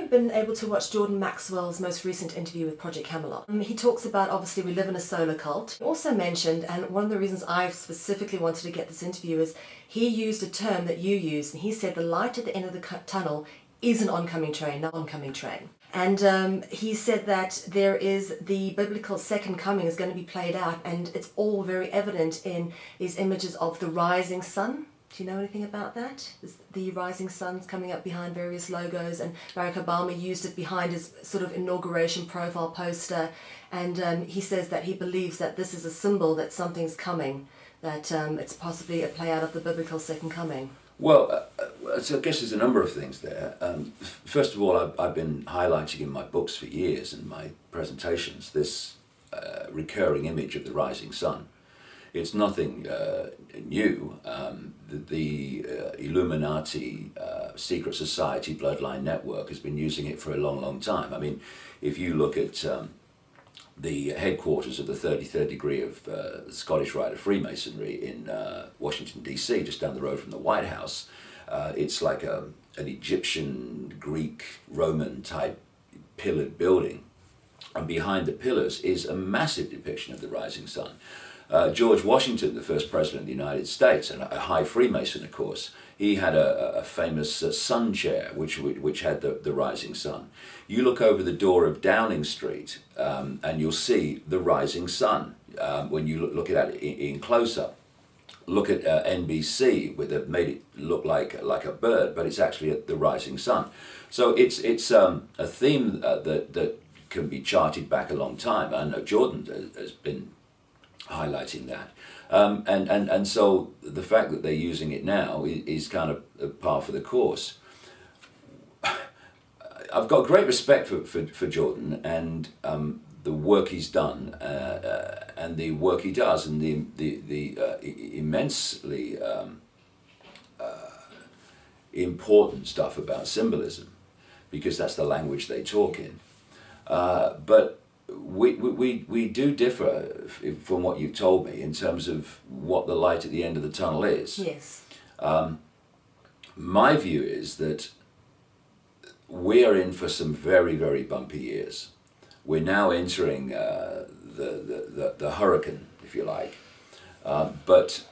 you been able to watch Jordan Maxwell's most recent interview with Project Camelot? He talks about, obviously, we live in a solar cult. He also mentioned, and one of the reasons I specifically wanted to get this interview is he used a term that you used, and he said the light at the end of the tunnel is an oncoming train, not oncoming train. And he said that there is the biblical second coming is going to be played out, and it's all very evident in these images of the rising sun. Do you know anything about that? The rising sun's coming up behind various logos, and Barack Obama used it behind his sort of inauguration profile poster. And he says that he believes that this is a symbol that something's coming, that it's possibly a play out of the biblical second coming. Well, so I guess there's a number of things there. First of all, I've been highlighting in my books for years and my presentations this recurring image of the rising sun. It's nothing new. The Illuminati secret society bloodline network has been using it for a long, long time. I mean, if you look at the headquarters of the 33rd degree of the Scottish Rite of Freemasonry in Washington, D.C., just down the road from the White House, it's like an Egyptian, Greek, Roman type pillared building. And behind the pillars is a massive depiction of the rising sun. George Washington, the first president of the United States, and a high Freemason, of course, he had a famous sun chair which had the rising sun. You look over the door of Downing Street and you'll see the rising sun when you look at it in close-up. Look at NBC, where they've made it look like a bird, but it's actually the rising sun. So it's a theme that can be charted back a long time, and Jordan has been highlighting that. And so the fact that they're using it now is kind of par for the course. I've got great respect for Jordan and the work he's done and the work he does, and the immensely important stuff about symbolism, because that's the language they talk in. But we do differ from what you've told me in terms of what the light at the end of the tunnel is. Yes. My view is that we are in for some very, very bumpy years. We're now entering the hurricane, if you like. But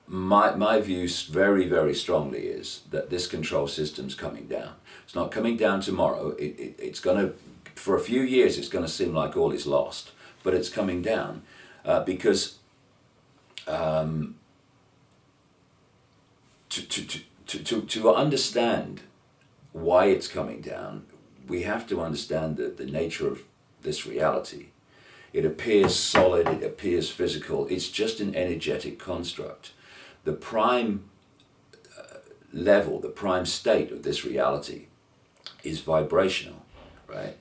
my view very, very strongly is that this control system's coming down. It's not coming down tomorrow. It's going to, for a few years, it's going to seem like all is lost, but it's coming down because to understand why it's coming down, we have to understand the nature of this reality. It appears solid, it appears physical, it's just an energetic construct. The prime level, the prime state of this reality is vibrational, right?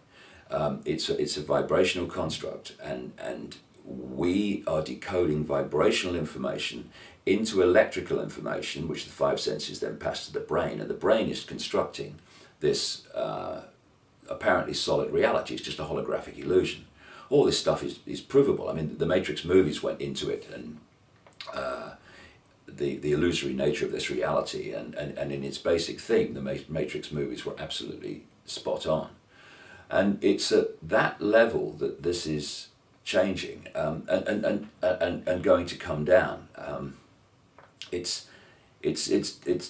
It's a vibrational construct, and we are decoding vibrational information into electrical information, which the five senses then pass to the brain, and the brain is constructing this apparently solid reality. It's just a holographic illusion. All this stuff is provable. I mean, the Matrix movies went into it, and the illusory nature of this reality, and in its basic theme, the Matrix movies were absolutely spot on. And it's at that level that this is changing and going to come down. It's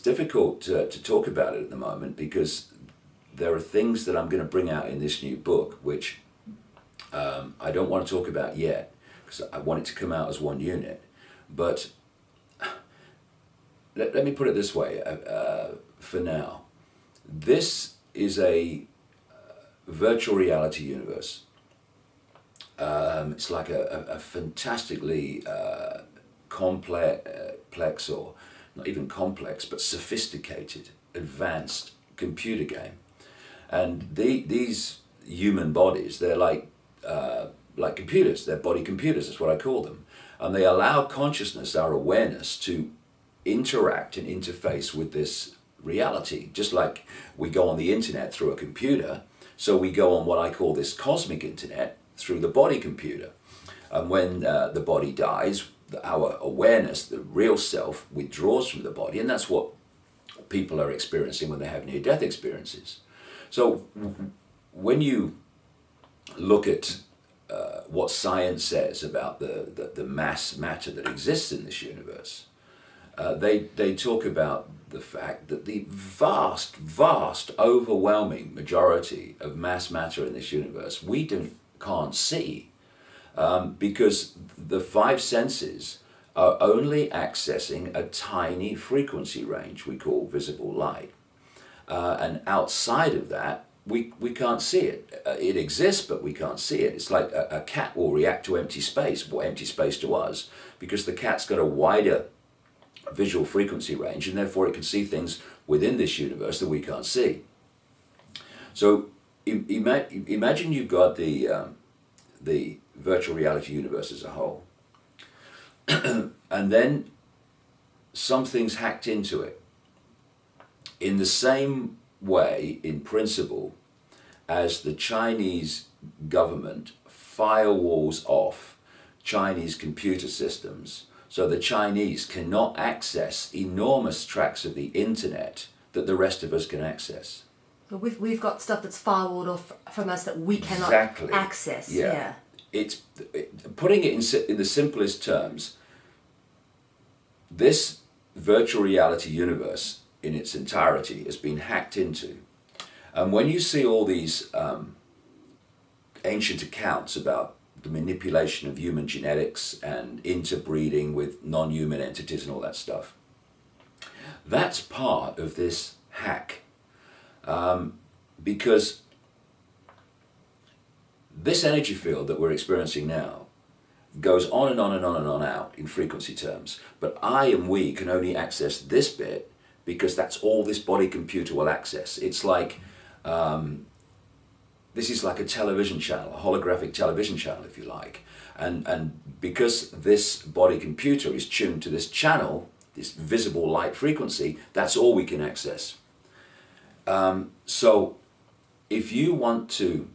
difficult to talk about it at the moment, because there are things that I'm going to bring out in this new book which I don't want to talk about yet, because I want it to come out as one unit. But let me put it this way, for now. This is a virtual reality universe. It's like a fantastically complex, or not even complex, but sophisticated, advanced computer game. And these human bodies, they're like computers. They're body computers, that's what I call them. And they allow consciousness, our awareness, to interact and interface with this reality. Just like we go on the internet through a computer, so we go on what I call this cosmic internet through the body computer. And when the body dies, our awareness, the real self, withdraws from the body, and that's what people are experiencing when they have near-death experiences. So when you look at what science says about the mass matter that exists in this universe, they talk about the fact that the vast, overwhelming majority of mass matter in this universe we can't see, because the five senses are only accessing a tiny frequency range we call visible light. And outside of that, we can't see it. It exists, but we can't see it. It's like a cat will react to empty space, or empty space to us, because the cat's got a wider visual frequency range, and therefore it can see things within this universe that we can't see. So imagine you've got the virtual reality universe as a whole, and then something's hacked into it. In the same way, in principle, as the Chinese government firewalls off Chinese computer systems, so the Chinese cannot access enormous tracts of the internet that the rest of us can access. So we've got stuff that's firewalled off from us that we cannot access. Yeah. Putting it in the simplest terms, this virtual reality universe in its entirety has been hacked into. And when you see all these ancient accounts about the manipulation of human genetics and interbreeding with non-human entities and all that stuff, that's part of this hack. Because this energy field that we're experiencing now goes on and on and on and on out in frequency terms, but I and we can only access this bit because that's all this body computer will access. It's like, this is like a television channel, a holographic television channel, if you like. And because this body computer is tuned to this channel, this visible light frequency, that's all we can access. So if you want to